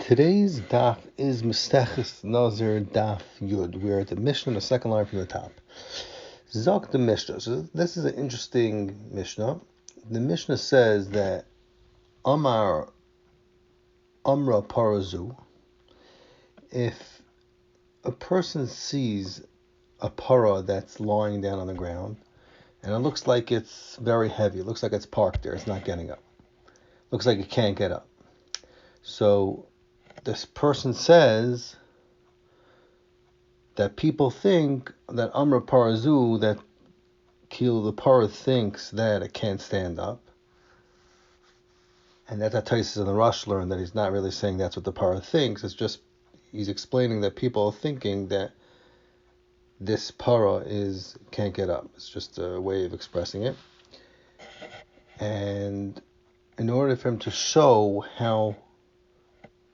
Today's daf is Daf Nazir Daf Yud. We're at the Mishnah, the second line from the top. Zok the Mishnah. So this is an interesting Mishnah. The Mishnah says that Amra Parazu, if a person sees a para that's lying down on the ground, and it looks like it's very heavy, it looks like it's parked there, it's not getting up. Looks like it can't get up. So this person says that people think that Amra Parazu, that the para thinks that it can't stand up. And that Taisus in the Rush learned that he's not really saying that's what the para thinks. It's just he's explaining that people are thinking that this para can't get up. It's just a way of expressing it. And in order for him to show how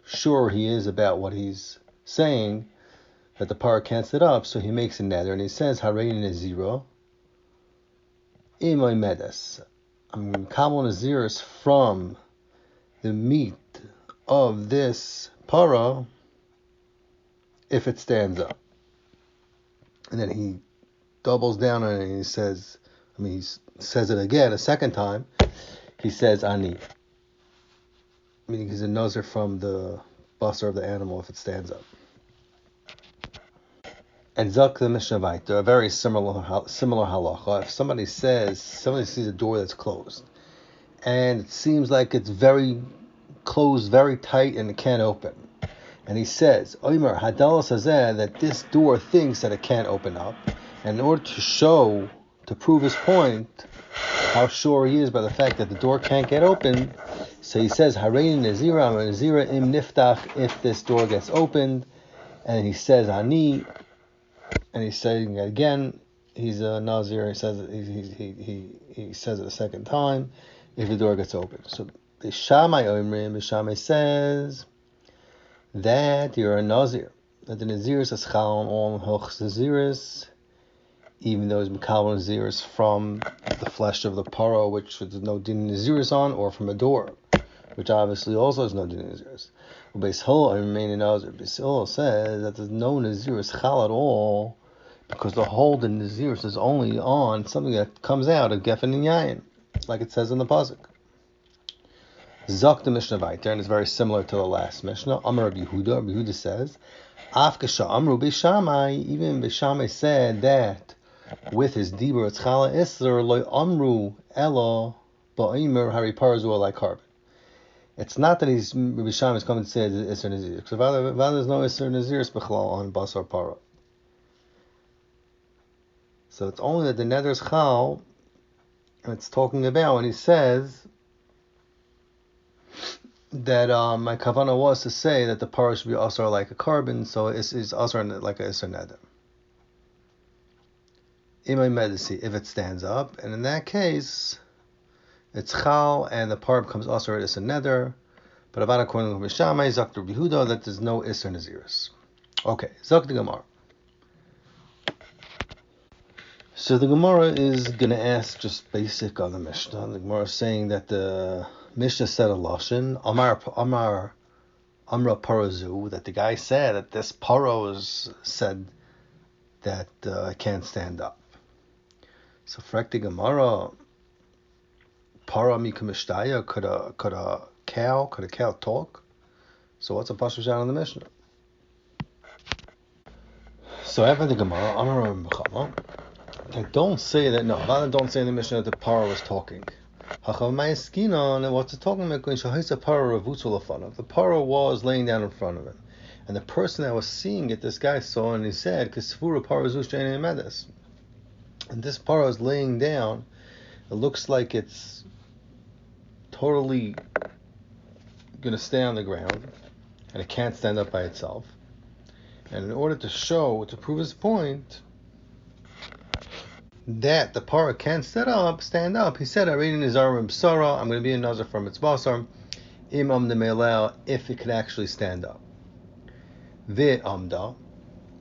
sure he is about what he's saying, that the para can't sit up, so he makes a nether, and he says, Harein Nazira, Imoy Medes. I'm Kamal Naziris from the meat of this para if it stands up. And then he doubles down on it and he says, he says it again a second time. He says, Ani. Meaning he's a nazir from the basar of the animal if it stands up. And Zak the Mishnah Vaita, a very similar halacha. If somebody sees a door that's closed, and it seems like it's very closed, very tight, and it can't open, and he says, Omer Hadal Sazeh, that this door thinks that it can't open up, and in order to prove his point, how sure he is by the fact that the door can't get open, so he says, Harein Nazira, Nazira im Niftach, if this door gets opened, and he says, Ani, and he's saying it again, he's a Nazir, he says it a second time, if the door gets open. So Bishamai says that you're a Nazir, that the Naziris is Chalon on Hoch Naziris, even though it's Mekal Naziris from the flesh of the para, which there's no din Naziris on, or from a door, which obviously also is no din Naziris. Beis Hillel, I remain a Nazir. Beis Hillel says that there's no Naziris Chal at all, because the whole din Naziris is only on something that comes out of Geffen and Yayin, like it says in the pasuk. Zok the Mishnah Vaiter, and it's very similar to the last Mishnah. Amar Rabbi Yehuda says, Afkasha Amru Beishamai, even Beishamai said that with his dibur it's chala isser loy amru elo ba'imur hari parazu alai carbon. It's not that Rabbi Sham is coming to say that isser nazir, because there's no isser nazir b'chalal on basar para. So it's only that the nether is chal, and it's talking about when he says that my kavana was to say that the para should be asar like a carbon, so it's asar like a isser nether. Imay medisi, if it stands up, and in that case, it's chal, and the par becomes asar is a nether. But about according to Mishamai, Zak Rabbi Yehuda, that there's no isser naziris. Okay, Zak the Gemara. So the Gemara is going to ask just basic on the Mishnah. The Gemara is saying that the Mishnah said a lashon, Amra Parazu, that the guy said that this para said that it can't stand up. So for the Gemara, para mikumishtaya, could a cow talk? So what's a pasuk shot on the Mishnah? So after the Gemara, Amar Mechama, don't say that. No, don't say in the Mishnah that the para was talking. And what's it talking about? The para was laying down in front of him, and the person that was seeing it, this guy saw, and he said, "Kisfura parazu she'ein medes." And this para is laying down. It looks like it's totally going to stay on the ground, and it can't stand up by itself. And in order to prove his point, that the para can't stand up, he said, "Arein Nazar Sarah, I'm going to be a nazar from its basar, imam the meilao, if it could actually stand up. Ve amda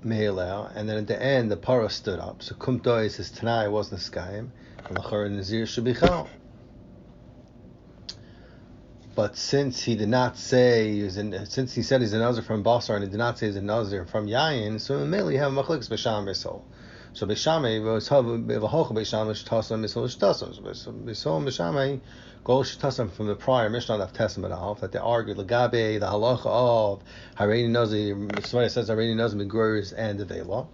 meilao, and then at the end the para stood up. So kumto is his tanai wasn't skayim, and lachar nazir should be chal." But since he did not say, since he said he's a Nazir from Basar and he did not say he's a Nazir from Yayin, so immediately you have Machlekes B'Sham B'Sol. So B'Shamay was B'Hocha B'Sham Sh'Tasam B'Sol Sh'Tasam. B'Sol B'Shamay goes Sh'Tasam from the prior Mishnah of Testament of that they argued Lagabe the halacha of Hareini Nazir. Somebody says Hareini Nazir Megruris and the Vela.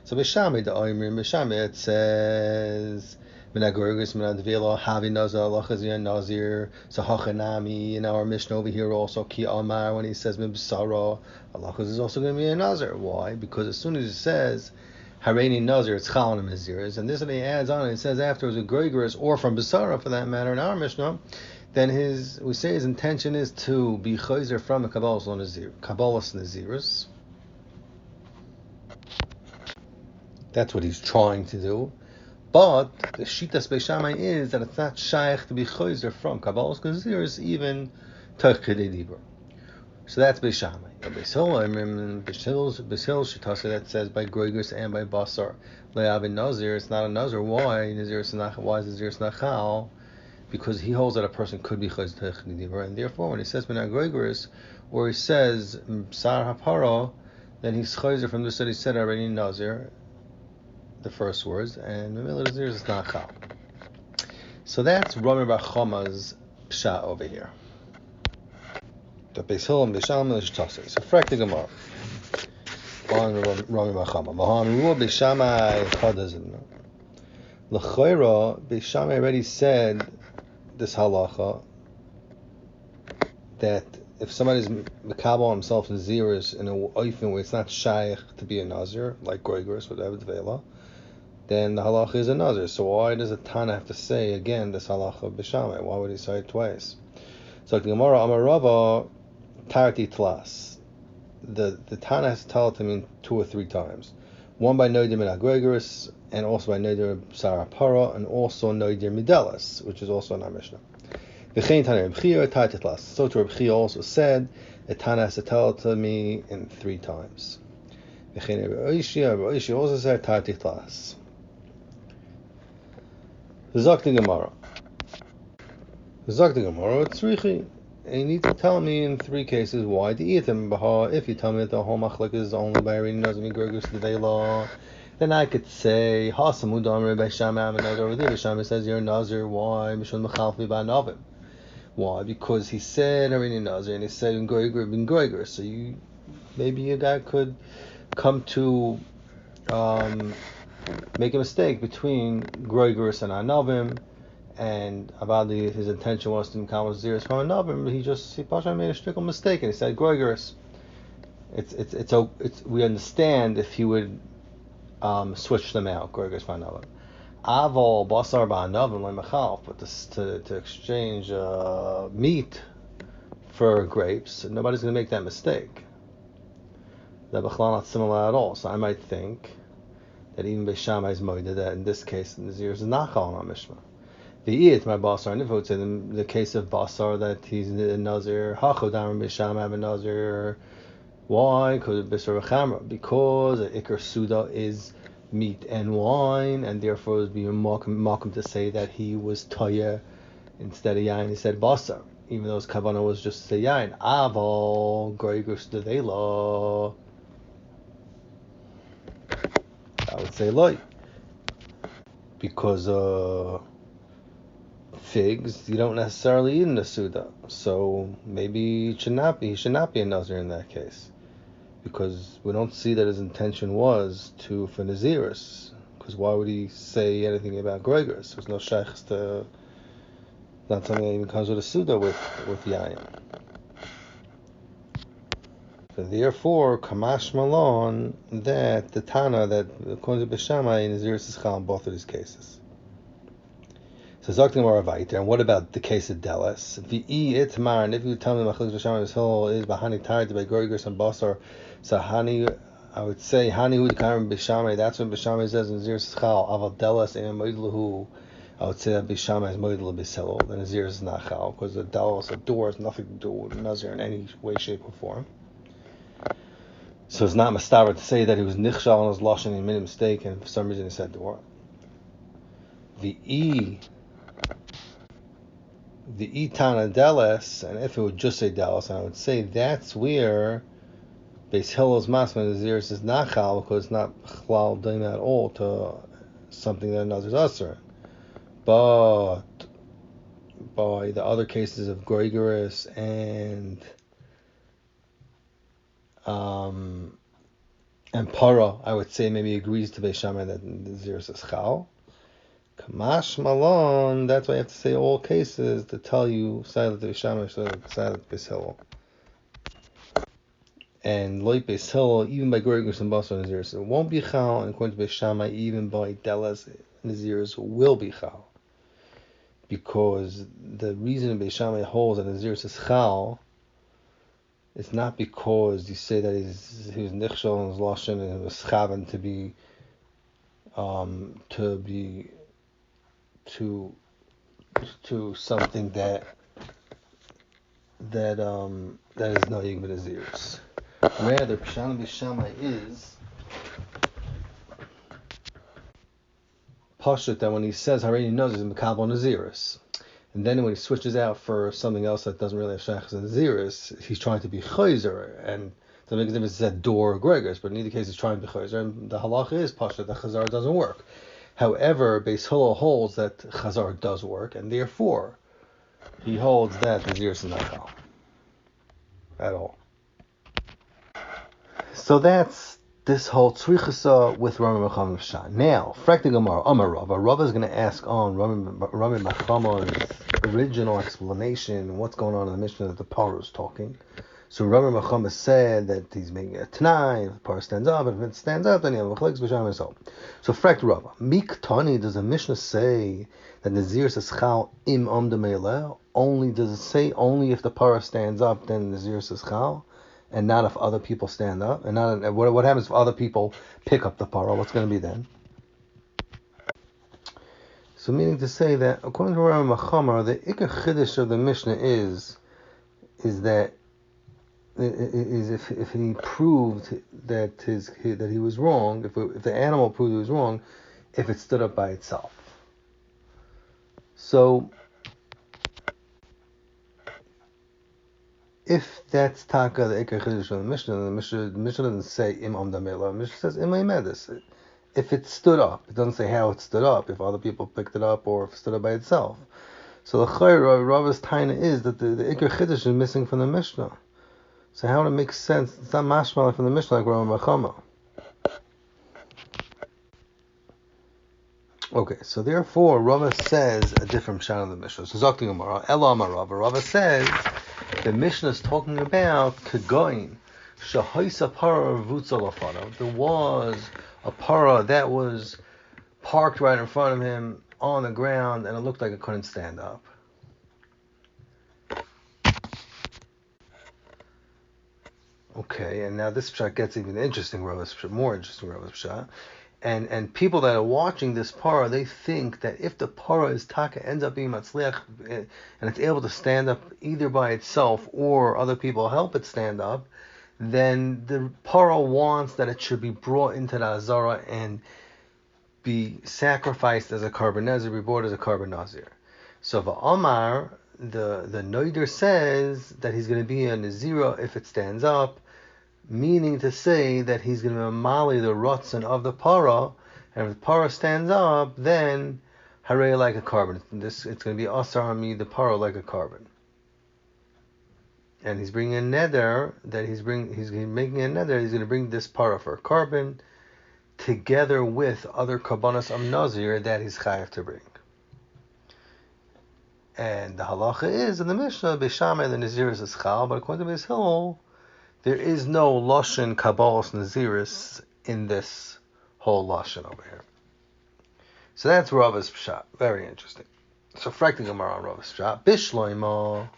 So B'Shamay the Oimrim B'Shamay it says. Havi Nazir, so Hachanami in our Mishnah over here also Ki Amar when he says Mibsara, Allah is also going to be a Nazir. Why? Because as soon as it says Hareini Nazir, it's Chalan Maziris, and this one he adds on and it says afterwards a Gregoris or from Basara for that matter in our Mishnah, then we say his intention is to be Chayzer from the Kabbalas Naziris. That's what he's trying to do. But the Shitas Beishamai is that it's not shaykh to be choizer from Kabbalas Naziris even Tachkidei Dibur. So that's Beishamai. Beishil Shitasa that says by Groigers and by Basar Le'avin Nazir, it's not a Nazir. Why? Why is Nazir Nachal? Because he holds that a person could be choizer Tachkidei Dibur, and therefore when he says B'nai Groigers or he says Sar Hapara, then he's choizer from this that he said already Nazir. The first words, and the middle Nazir is not chal. So that's Rami Bar Choma's pshat over here. The Beis Hillel and Beishamai l'shtasa. So frak the Gemara on Rami Bar Choma. V'han ruah Beishamai chadazin. L'chayra Beishamai already said this halacha that if somebody's mekabel himself Naziris in a oifen where it's not shaykh to be a Nazir, like Groigers with Eved Vela, then the halacha is a Nazir. So why does a Tana have to say again this halacha of Beishamai? Why would he say it twice? So the Gemara Amar Rava Tarti Tlas. The Tana has to tell it to mean 2 or 3 times. One by Noidir Min Agregoris, and also by Noidir Sarah Para, and also Noidir Midelas, which is also in our Mishnah. V'chein Tana Reb Chia Tarti Tlas. So to Reb Chia also said, the Tana has to tell it to me in 3 times. V'chein Reb Oishi also said Tarti Tlas. Zok the Gemara, Tzrichi. And you need to tell me in 3 cases why the Eatim Baha. If you tell me that the whole machlek is only by reading Nazim Gergus Devela, then I could say Hasamud Amr Beishamai Nazir over there. Beishamai says you're a Nazir. Why? Mishon Mechalfi Ba'Navim. Why? Because he said already Nazir and he said in Goiger. So maybe a guy could come to make a mistake between Groigers and Anavim, and Avadi, his intention was to become Naziris from Anavim, but he made a strickle mistake and he said Groigers. We understand if he would switch them out, Groigers from Anavim. Aval Basar Ba'Anavim Le'Mechal, but to exchange meat for grapes, nobody's going to make that mistake. That B'chlal not similar at all. So I might think that even Beishamai is moida that in this case Nazir is not chal on Mishnah. The Iyit my Basar, and if I would say in the case of Basar that he's a Nazir, Hachodam Beishamai have a Nazir. Why? Because of Bisar V'chamra. Because the Iker Suda is meat and wine, and therefore it would be malkum to say that he was Toya instead of Yain. He said Basar, even though his kavanah was just to say Yain. Aval Groigus Devela. I would say light, because figs you don't necessarily eat in the Suda, so maybe he should not be a Nazir in that case, because we don't see that his intention was for Naziris, because why would he say anything about Groigers? There's no sheikhs to, not something that even comes with a Suda with Yayin. Therefore, Kamash Malon, that the Tana, that according to Beishamai, Naziris is chal in both of these cases. So Zaktim or Avaita, and what about the case of Delas? V'i Itmar, and if you tell me Machlik Beishamai is Bahani tired by Groigers and Basar, so Hani, I would say Hani Hud Karim Beishamai, that's when Beishamai says Naziris is chal, Aval Delas and Moidlahu, I would say that Beishamai is Moidlah Biselo, the Naziris is not chal, because the Delas, the door, has nothing to do with Nazir in any way, shape, or form. So it's not mastaver to say that he was nichshal on his lashon and he made a mistake, and for some reason he said the word. the Itana Delis, and if it would just say Delis, I would say that's where Beis Hillel's Masma Naziris is not Chal, because it's not Chlal Daim at all to something that Nazir's Asr. But by the other cases of Gregoris and Para, I would say maybe agrees to Beis Shammai that Naziris is Chal. Kamash Malon, that's why you have to say all cases to tell you silent Beis Shammai, silent Beis Hillel. And Loit Beis Hillel, even by Gregoris and Basar Naziris, it won't be Chal, and according to Beis Shammai, even by Delas Naziris will be Chal. Because the reason Beis Shammai holds that Naziris is Chal, it's not because you say that he was Nichshel and his Lashon and he was Chavan to something that is not Yigma Naziris. Rather, Pshan Beis Shammai is Pashut that when he says Hareini knows is Mekabel Naziris, and then when he switches out for something else that doesn't really have Shachas and Naziris, he's trying to be Chayzer, and the make a difference is that Dor or Gregors, but in either case he's trying to be Chayzer, and the halacha is Pashut that Chazar doesn't work. However, Beis Hillel holds that Chazar does work, and therefore he holds that Naziris is not Chal at all. So that's this whole tzrichasa with Rami Macham Pshat. Now, Frakti Gemara, Amar Rava. Rava is going to ask on Rami Machama's original explanation, what's going on in the Mishnah that the Parah is talking. So Rami Macham said that he's making a Tanai, if the Parah stands up, and if it stands up, then you have a Chlex B'Sham and so. So Frakti Rava, Mik Tani, does the Mishnah say that Nazir says Chal im Amdameleh? Only does it say only if the Parah stands up, then Nazir says Chal? And not if other people stand up, and not what happens if other people pick up the parah? What's going to be then? So, meaning to say that according to Rami Machamar, the ikar chiddush of the Mishnah is that if he proved that he was wrong, if the animal proved he was wrong, if it stood up by itself. So, if that's taka the ikar chiddush of the Mishnah doesn't say im amdamela. The Mishnah says im medis. If it stood up, it doesn't say how it stood up. If other people picked it up or if it stood up by itself. So the chayra Rava's taina is that the ikar chiddush is missing from the Mishnah. So how would it make sense? It's not mashmal from the Mishnah like Rami Machama. Okay, so therefore Rava says a different pshat of the Mishnah. So Zakti Gemara, Ela Amar Rava. Rava says the Mishnah is talking about Kegoin, Shahaisa Para Vutzalafana. There was a para that was parked right in front of him on the ground, and it looked like it couldn't stand up. Okay, and now this pshat gets even interesting, more interesting, Rava's pshat. And people that are watching this para, they think that if the para is taka ends up being matzliach and it's able to stand up either by itself or other people help it stand up, then the para wants that it should be brought into the azara and be sacrificed as a carbon nazir, be brought as a carbon nazir. So Va'amar, the noider says that he's going to be a nazira if it stands up, meaning to say that he's going to mali the rotzen of the para, and if the para stands up, then hare like a carbon. It's going to be asar mi the para like a carbon. And he's bringing a neder that he's making a neder. He's going to bring this para for a carbon, together with other karbanos of nazir that he's chayav to bring. And the halacha is in the Mishnah, Beis Shammai the nazir is chal, but according to Beis Hillel, there is no lashon kabbalas naziris in this whole lashon over here. So that's Rava's pshat. Very interesting. So frakting Gemara on Rava's pshat. Bishloima.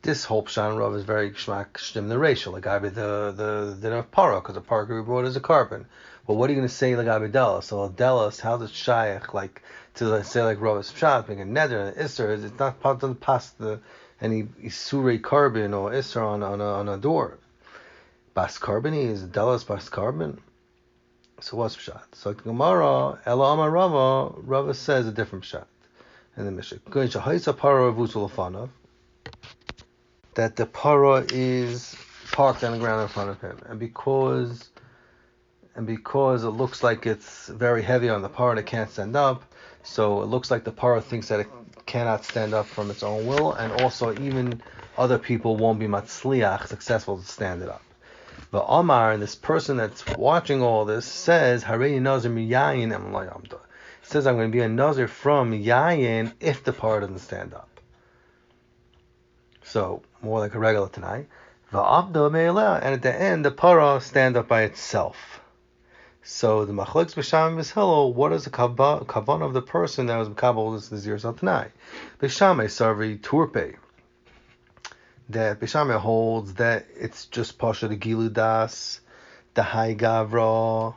This whole pshat on Rav is very shmak shtim the racial. Lagabi the din of para, because the para could be brought as a carbon. Well, what are you going to say lagabi delas? So delas, how's it shaykh like to say like Rava's pshat, being a neder and isser? It's not doesn't pass any isurei carbon or isser on a door. Bas carbon is delas bas carbon. So what's pshat? So Gemara Ela Amar Rava says a different pshat. in the Mishnah. That the para is parked on the ground in front of him, and because it looks like it's very heavy on the para, it can't stand up. So it looks like the para thinks that it cannot stand up from its own will, and also even other people won't be matzliach, successful to stand it up. But Omar, this person that's watching all this, says, Hareini Nazir miyayin em lo yamda. He says, I'm going to be a Nazir from yayin if the para doesn't stand up. So, more like a regular tonight. Va'abda me'ela, and at the end, the para stand up by itself. So, the machlokes b'sham v'shelo, what is the kavan of the person that was mekabel this Nazir tonight? B'shamay sarvi turpe. That Bishame holds that it's just Pasha the Giludas, the High Gavra,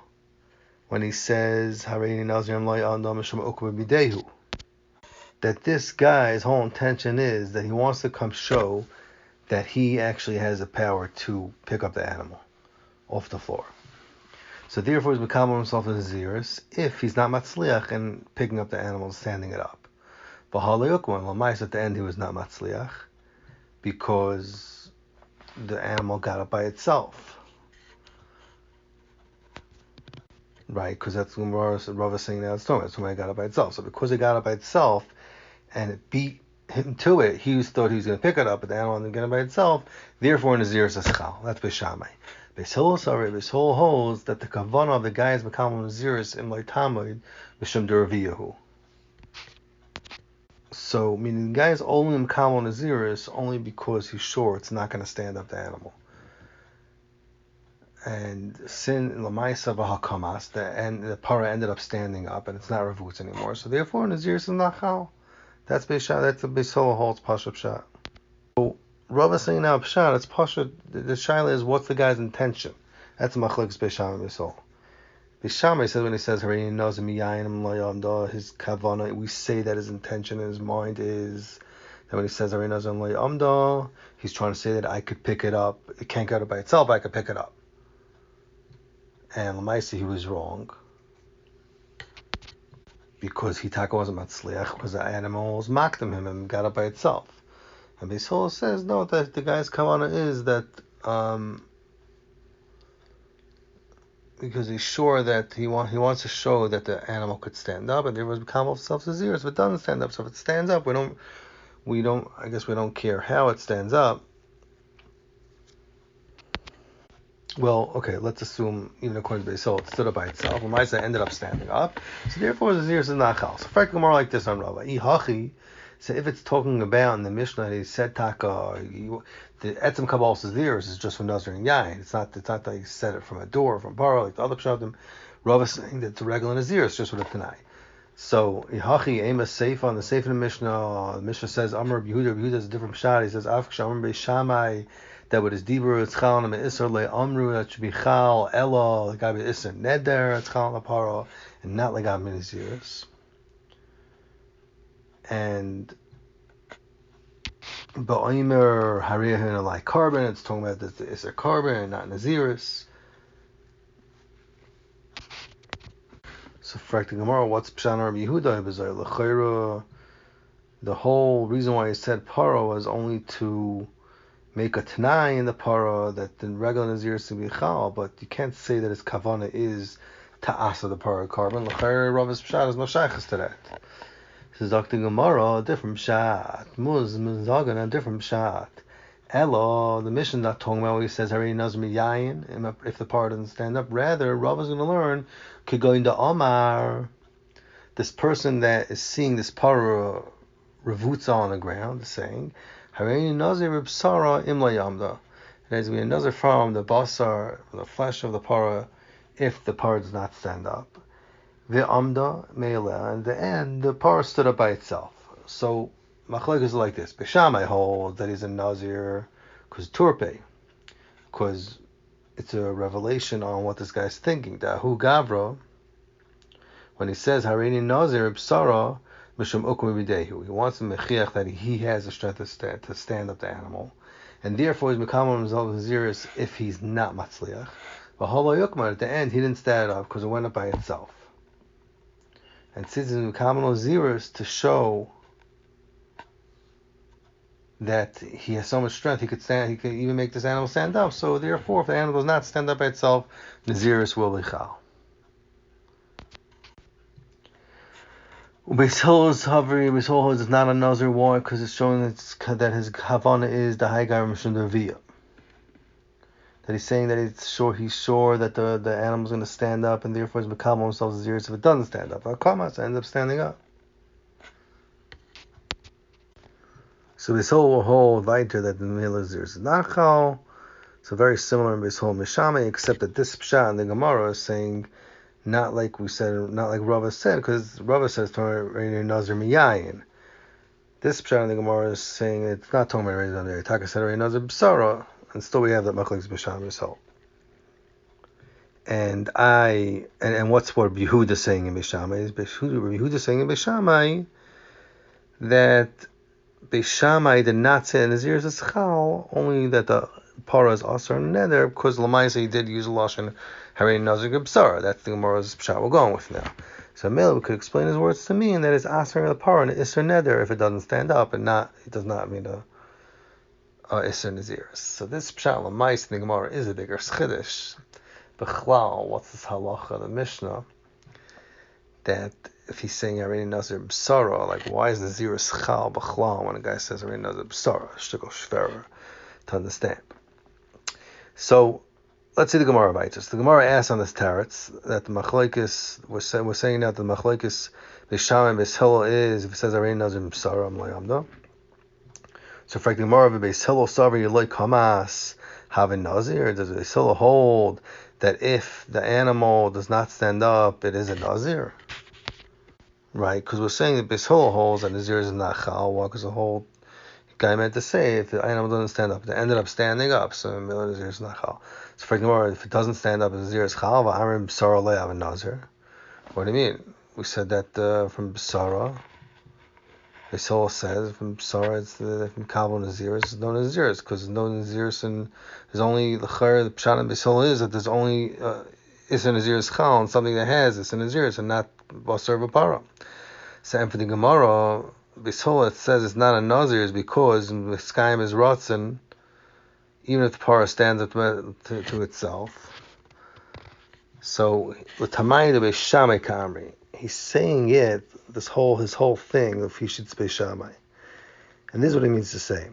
when he says, Hareini Nazir lo ya'adam mishum ukva b'dehu. That this guy's whole intention is that he wants to come show that he actually has the power to pick up the animal off the floor. So therefore he's mekabel himself as Naziris if he's not matzliach in picking up the animal and standing it up. But halayukman, lamais at the end he was not matzliach, because the animal got up by itself. Right? Because that's what Rav is saying now. It's talking about when it got up by itself. So because it got up by itself and it beat him to it, he thought he was going to pick it up, but the animal didn't get up by itself. Therefore, Nazir is chal. That's Beishamai. Beishol holds that the kavanah of the guy is mekabel Naziris in Lo Tamid b'shem deraviyahu. So, meaning the guy is only mekabel Naziris only because he's sure it's not going to stand up the animal. And sin lamaisa v'hakamas, the para ended up standing up, and it's not revutz anymore. So therefore, Naziris is not chal. That's Beisha. That's the Beisol holds pasha pshat. So Rav is saying now pshat. It's pasha. The shaila is what's the guy's intention. That's machlokes Beisha and Beisol. Beishamai says when he says Hareini Nazir miyayin lo ya'adam, his kavana, we say that his intention in his mind is that when he says Hareini Nazir lo ya'adam, he's trying to say that I could pick it up. It can't go up by itself. I could pick it up. And Lamaisi, he was wrong because he taka wasn't matzliach because the animals mocked him and got up by itself. And Beisol says no, that the guy's kavana is that because he's sure that he wants to show that the animal could stand up, and there was mekabel self Nazir. If it doesn't stand up, so if it stands up, we don't. I guess we don't care how it stands up. Well, okay, let's assume even according to Beisol, it stood up by itself. Lamaisa ended up standing up, so therefore the Nazir is not chal. So, frankly, more like this on Rava. Ihachi. So if it's talking about in the Mishnah, he said taka, the etzem kabbalah Naziris is just for Nazir and Yain. It's not that he said it from a door, from bar, like the other pshatim. Rav is saying that it's a regular Nazir, it's just for the Tanai. So Ihachi ema seif on the seif in the Mishnah. The Mishnah says Amar Yehuda. Yehuda is a different pshat. He says Afksha Amar Beishamai. That with his dibur it's chal and isser le amru that should be chal ella the guy be isser neder it's chal laparo and not like Naziris. And ba'omer hariyah like carbon, it's talking about the isser carbon and not Naziris. So for the Gemara, what's pshan Rabbi Yehuda b'zay l'chayra? The whole reason why he said paro was only to make a tanai in the para that the regular Nazir is to be chal, but you can't say that his kavana is ta'asa the para carbon. L'chayr Rav's pshat is no shaychus to that. This is Dr. Gemara, a different pshat. Muzzagan, a different pshat. Elo, the mission not talking about what he says Hareini Nazir miyayin if the para doesn't stand up. Rather, Rav is going to learn going to Omar, this person that is seeing this para revutza on the ground, is saying Hareini Nazir b'sara im lo ya'adam. It has to be a Nazir from the basar, from the flesh of the para, if the para does not stand up. Ve'amda me'ela, and the end, the para stood up by itself. So machlokes is like this. Beishamai holds that he's a Nazir because turpe, because it's a revelation on what this guy's thinking. Dahu Gavra, when he says Hareini Nazir b'sara mishum ukum b'dehu, he wants to mechiach that he has the strength to stand up the animal, and therefore he's mekabel himself Naziris if he's not matzliach. But halayukmar at the end he didn't stand up because it went up by itself. And since he's mekabel Naziris to show that he has so much strength he could even make this animal stand up. So therefore, if the animal does not stand up by itself, Naziris will be chal. Beis Hillel is not a Nazir. Why? Because it's showing that his Havana is the high guy Mishum Derviyah. That he's saying that he's sure that the animal's going to stand up, and therefore he's Mekabel himself Naziris if it doesn't stand up. Akamas ends up standing up. So Beis Hillel will hold weiter that the Mila Naziris is not chal. So very similar in Beis Hillel Mishame, except that this pshat in the Gemara is saying, not like we said, not like Rava said, because Rava says Tomer Nazir Miyayin. This pshat in the Gemara is saying it's not Tomer Nazir. Taka said Nazir B'sara, and still we have that Machlekes B'Sham B'Sal. And what's what Yehuda saying in Beishamai is Yehuda saying in Beishamai that Beishamai did not say Nazir is chal, only that the para is asar and nether, because Lamaisa he did use a lashon Harei Nazir B'Sara. That's the Gemara's pshat we're going with now. So Mela could explain his words to mean that it's asar the para and isser nether if it doesn't stand up, and it does not mean a isser Naziris. So this pshat Lamaisa in the Gemara is a bigger chiddush. B'chlal, what's this halacha, the Mishnah, that if he's saying Harei Nazir B'Sara, like why is Naziris chal b'chlal when a guy says Harei Nazir B'Sara, shtickle shverer, to understand. So let's see the Gemara Baitus. The Gemara asks on this teretz that the machlekes we're saying now that the machlekes Beisham and Beis Hillel is if it says Harei Nazir B'Sara Amlayamda. So for the Gemara of Beis Hillel Savar Yeloi Kamas have a Nazir. Does Beis Hillel hold that if the animal does not stand up, it is a Nazir? Right? Because we're saying that Beis Hillel holds that Nazir is not chal. Why? Because the whole guy meant to say if the animal doesn't stand up, it ended up standing up, so Nazir is not chal. So for Gemara, if it doesn't stand up, Nazir is chal. V'amrim b'sara le'av a Nazir. What do you mean? We said that from b'sara. Beis Hillel says from b'sara it's from kabel Naziris. There's no Naziris because there's no Naziris, and there's only the pshat in Beis Hillel is that there's only is a Naziris chal, and something that has it's a Naziris and not basar v'para. So and for the Gemara, Beis Hillel it says it's not a Nazir is because the Skayim is rotzen, even if the para stands up to itself. So with Tamayid Beis Shammai Kamri, he's saying his whole thing of he should Beis Shammai, and this is what he means to say.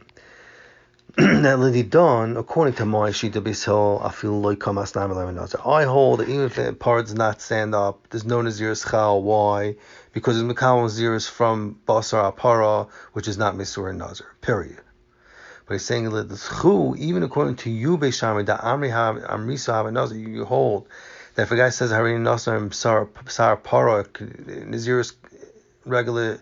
That Lididon, according to my Shita Beis Hillel, I feel like Kamas Nam Nazir. I hold that even if the para does not stand up, there's no Naziris chal. Why? Because the Mekabel Naziris from Basar Apara, which is not Misur and Nazir. Period. But he's saying that the Chu, even according to you Beis Shammai, that Amrisa have a Nazir, you hold that if a guy says Harei Nazir and Basar Para, Naziris regular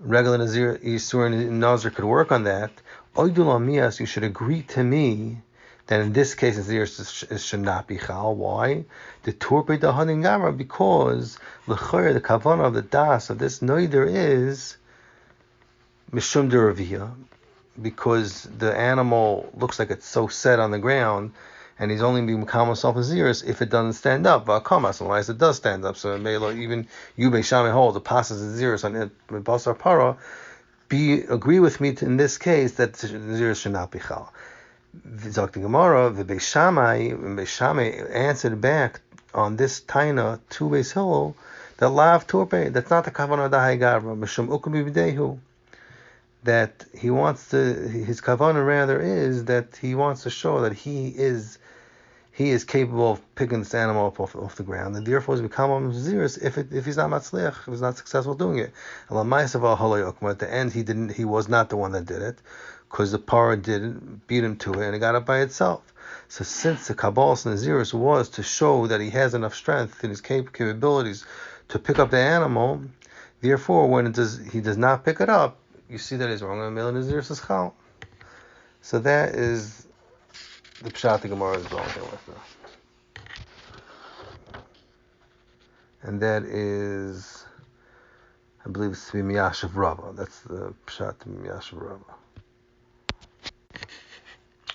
Nazir Yisur and Nazir could work on that. You should agree to me that in this case Nazir should not be chal. Why? The torpe the hunting gamra, because the kavanah of the das of this noider is mishum deravia, because the animal looks like it's so set on the ground, and he's only being mekabel himself Naziris if it doesn't stand up. V'akamas, unless it does stand up. So even you Beis Shammai holds the passes Naziris on it basar para. Agree with me in this case that Nazir should not be chal. Dr. Gemara, the Beis Shammai answered back on this taina to Beis Hillel that lav torpe, that's not the kavanah dahai gavra, mishum ukum b'videhu, that he wants to, his kavanah rather is that he wants to show that he is capable of picking this animal up off the ground, and therefore he's become Naziris if he's not matzliach, if he's not successful doing it. At the end, he was not the one that did it, because the para didn't beat him to it, and it got up by itself. So since the Kabbalah's Naziris was to show that he has enough strength in his capabilities to pick up the animal, therefore when he does not pick it up, you see that he's wrong on Mela Naziris is chal. So that is the pshat the Gemara is going with now. And that is, I believe it's to be Miyashav Rava. That's the pshat to be Miyashav Rava.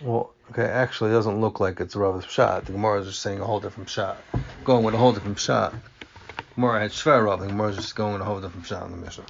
Well, okay, actually it doesn't look like it's Rava's pshat. The Gemara is just saying a whole different pshat. Going with a whole different pshat. Gemara had Shver Rava. The Gemara is just going with a whole different pshat in the Mishnah.